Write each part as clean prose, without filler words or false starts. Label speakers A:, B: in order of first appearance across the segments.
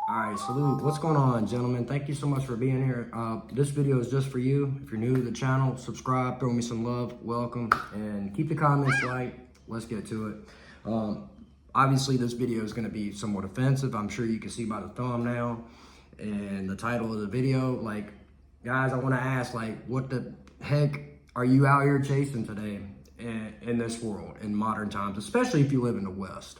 A: All right, salute. What's going on, gentlemen? Thank you so much for being here. This video is just for you. If you're new to the channel, subscribe, throw me some love, welcome, and keep the comments light. Let's get to it. Obviously, this video is going to be somewhat offensive. I'm sure you can see by the thumbnail and the title of the video. Like, guys, I want to ask, like, what the heck are you out here chasing today in this world, in modern times, especially if you live in the West?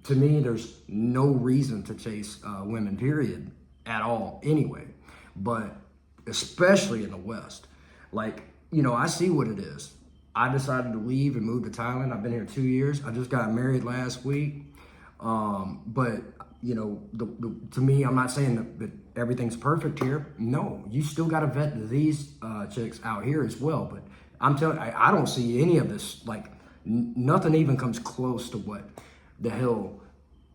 A: To me, there's no reason to chase women, period, at all, anyway. But especially in the West, like, you know, I see what it is. I decided to leave and move to Thailand. I've been here 2 years. I just got married last week. But, you know, to me, I'm not saying that everything's perfect here. No, you still got to vet these chicks out here as well. But I'm telling you, I don't see any of this. Like, nothing even comes close to what the hell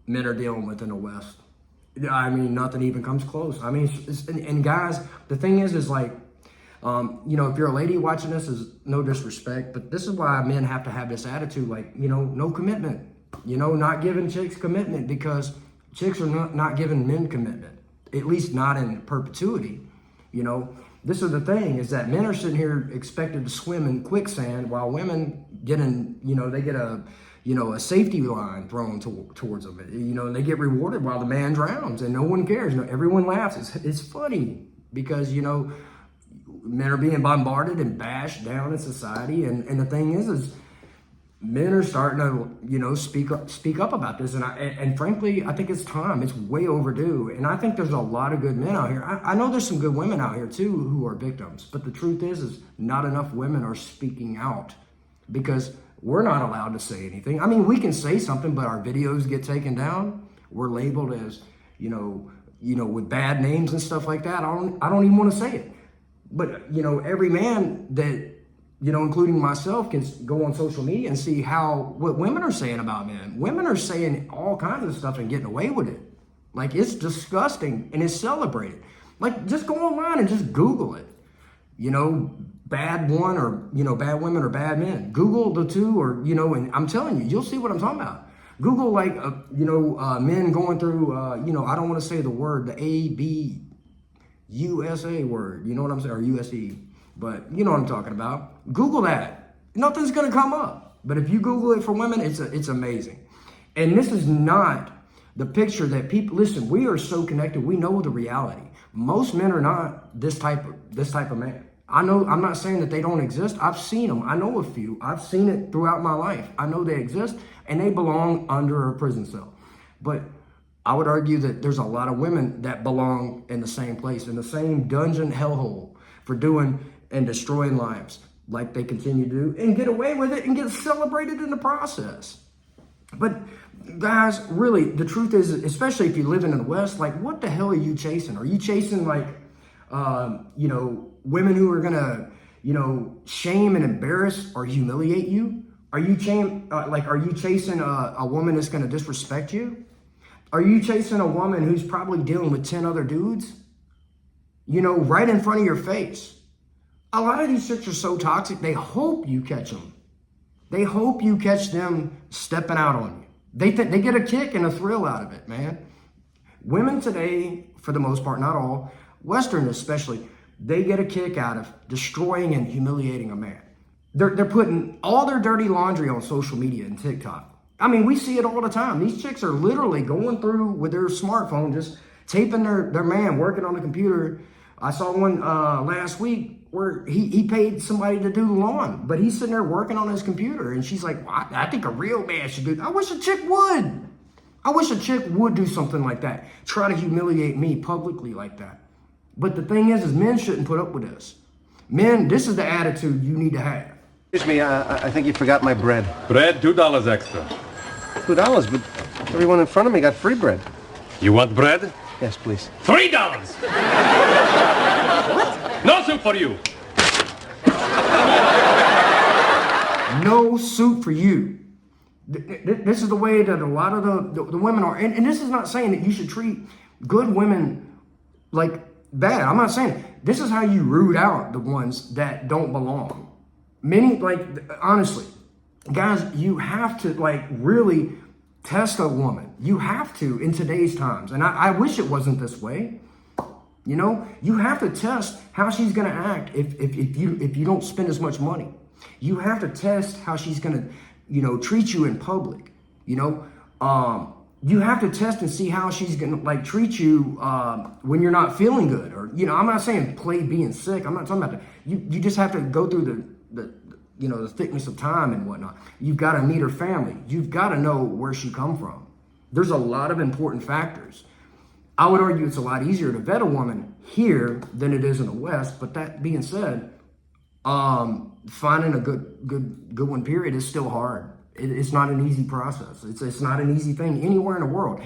A: men are dealing with in the West. I mean, nothing even comes close. I mean, and guys, the thing is like, you know, if you're a lady watching this, is no disrespect, but this is why men have to have this attitude, like, you know, no commitment, you know, not giving chicks commitment, because chicks are not giving men commitment, at least not in perpetuity. You know, this is the thing, is that men are sitting here expected to swim in quicksand, while women you know, they get a safety line thrown towards them, you know, and they get rewarded while the man drowns, and no one cares. You know, everyone laughs. It's funny because, you know, men are being bombarded and bashed down in society, and the thing is men are starting to, you know, speak up about this, and frankly, I think it's time. It's way overdue, and I think there's a lot of good men out here. I know there's some good women out here too who are victims, but the truth is not enough women are speaking out, because we're not allowed to say anything. I mean, we can say something, but our videos get taken down. We're labeled as, you know, with bad names and stuff like that. I don't even want to say it. But, you know, every man that, you know, including myself, can go on social media and see what women are saying about men. Women are saying all kinds of stuff and getting away with it. Like, it's disgusting and it's celebrated. Like, just go online and just Google it. You know, bad one, or, you know, bad women or bad men. Google the two, or, you know, and I'm telling you, you'll see what I'm talking about. Google, like, you know, men going through, you know, I don't want to say the word, the USA word, you know what I'm saying, or USE, but you know what I'm talking about. Google that. Nothing's going to come up. But if you Google it for women, it's amazing. And this is not the picture that people, listen, we are so connected. We know the reality. Most men are not this type of man. I know, I'm not saying that they don't exist. I've seen them. I know a few. I've seen it throughout my life. I know they exist, and they belong under a prison cell. But I would argue that there's a lot of women that belong in the same place, in the same dungeon hellhole, for doing and destroying lives like they continue to do, and get away with it and get celebrated in the process. But guys, really, the truth is, especially if you live in the West, like, what the hell are you chasing? Are you chasing, like, you know, women who are gonna, you know, shame and embarrass or humiliate you? Are you chasing a woman that's gonna disrespect you? Are you chasing a woman who's probably dealing with 10 other dudes? You know, right in front of your face. A lot of these chicks are so toxic, they hope you catch them. They hope you catch them stepping out on you. They get a kick and a thrill out of it, man. Women today, for the most part, not all, Western especially, they get a kick out of destroying and humiliating a man. They're putting all their dirty laundry on social media and TikTok. I mean, we see it all the time. These chicks are literally going through with their smartphone, just taping their man working on the computer. I saw one last week where he paid somebody to do the lawn, but he's sitting there working on his computer, and she's like, well, I think a real man should do that. I wish a chick would. I wish a chick would do something like that. Try to humiliate me publicly like that. But the thing is men shouldn't put up with this. Men, this is the attitude you need to have.
B: Excuse me, I think you forgot my bread.
C: Bread, $2 extra.
B: $2, but everyone in front of me got free bread.
C: You want bread?
B: Yes, please.
C: $3! What? No soup for you.
A: No soup for you. This is the way that a lot of the women are. And this is not saying that you should treat good women like bad. I'm not saying it. This is how you root out the ones that don't belong. Many, like, honestly, guys, you have to, like, really test a woman. You have to in today's times. And I wish it wasn't this way. You know, you have to test how she's going to act if you don't spend as much money. You have to test how she's going to, you know, treat you in public. You know, you have to test and see how she's going to like treat you when you're not feeling good. Or, you know, I'm not saying play being sick. I'm not talking about that. You just have to go through the you know, the thickness of time and whatnot. You've got to meet her family. You've got to know where she come from. There's a lot of important factors. I would argue it's a lot easier to vet a woman here than it is in the West. But that being said, finding a good one period is still hard. It's not an easy process. It's not an easy thing anywhere in the world.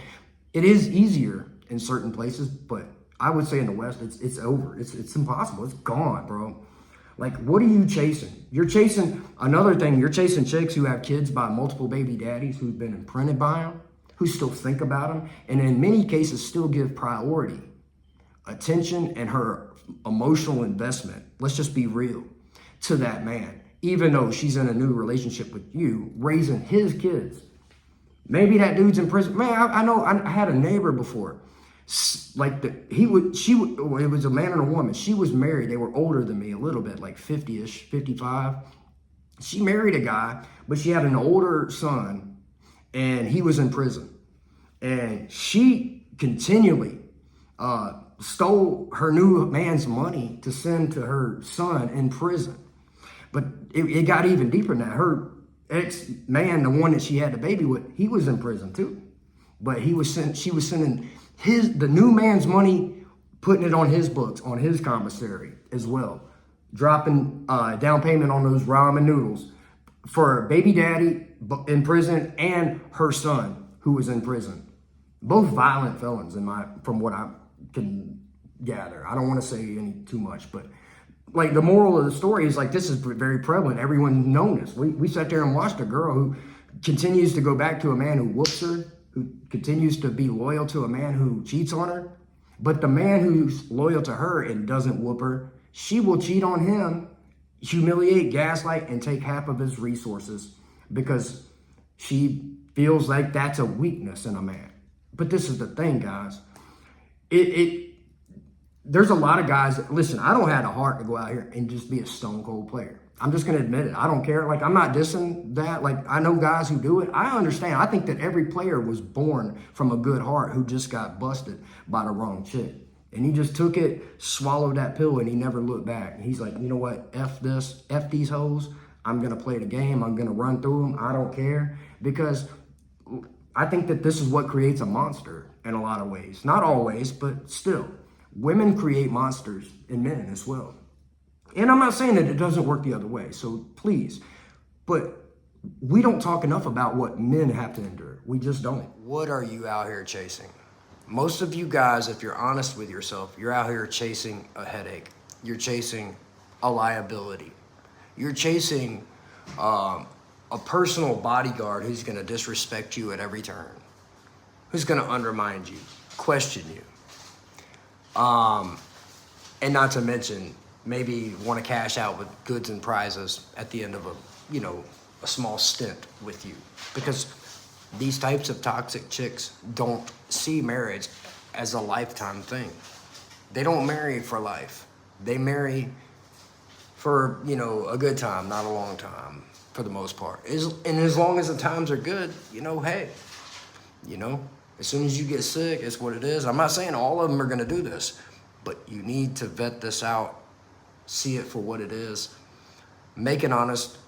A: It is easier in certain places, but I would say in the West, it's over. It's impossible. It's gone, bro. Like, what are you chasing? You're chasing another thing. You're chasing chicks who have kids by multiple baby daddies who've been imprinted by them, who still think about them, and in many cases still give priority, attention, and her emotional investment. Let's just be real, to that man, even though she's in a new relationship with you, raising his kids. Maybe that dude's in prison. Man, I know. I had a neighbor before. Like it was a man and a woman. She was married. They were older than me a little bit, like 50-ish, 55. She married a guy, but she had an older son, and he was in prison. And she continually stole her new man's money to send to her son in prison. But it got even deeper than that. Her ex-man, the one that she had the baby with, he was in prison too. But she was sending the new man's money, putting it on his books, on his commissary as well. Dropping down payment on those ramen noodles for baby daddy in prison and her son who was in prison. Both violent felons from what I can gather. I don't want to say any too much, but like the moral of the story is like this is very prevalent. Everyone's known this. We sat there and watched a girl who continues to go back to a man who whoops her, who continues to be loyal to a man who cheats on her. But the man who's loyal to her and doesn't whoop her, she will cheat on him, humiliate, gaslight, and take half of his resources because she feels like that's a weakness in a man. But this is the thing, guys. There's a lot of guys that, listen, I don't have the heart to go out here and just be a stone cold player. I'm just going to admit it. I don't care. Like, I'm not dissing that. Like, I know guys who do it. I understand. I think that every player was born from a good heart who just got busted by the wrong chick. And he just took it, swallowed that pill, and he never looked back. And he's like, you know what? F this. F these hoes. I'm going to play the game. I'm going to run through them. I don't care. Because I think that this is what creates a monster in a lot of ways. Not always, but still. Women create monsters in men as well. And I'm not saying that it doesn't work the other way, so please. But we don't talk enough about what men have to endure. We just don't. What are you out here chasing? Most of you guys, if you're honest with yourself, you're out here chasing a headache. You're chasing a liability. You're chasing a personal bodyguard who's going to disrespect you at every turn, who's going to undermine you, question you. And not to mention, maybe want to cash out with goods and prizes at the end of a small stint with you. Because these types of toxic chicks don't see marriage as a lifetime thing. They don't marry for life. They marry for, a good time, not a long time, for the most part. And as long as the times are good, hey, as soon as you get sick, it's what it is. I'm not saying all of them are going to do this, but you need to vet this out, see it for what it is, make an honest,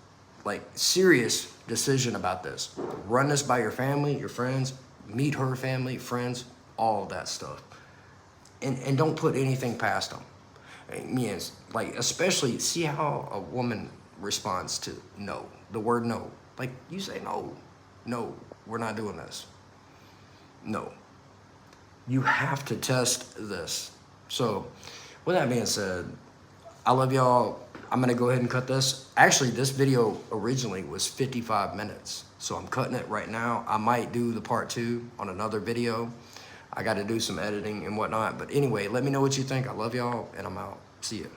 A: serious decision about this. Run this by your family, your friends, meet her family, friends, all of that stuff. And don't put anything past them. I mean, especially see how a woman responds to no, the word no. You say no, we're not doing this. No. You have to test this. So, with that being said, I love y'all. I'm going to go ahead and cut this. Actually, this video originally was 55 minutes. So I'm cutting it right now. I might do the part 2 on another video. I got to do some editing and whatnot. But anyway, let me know what you think. I love y'all, and I'm out. See ya.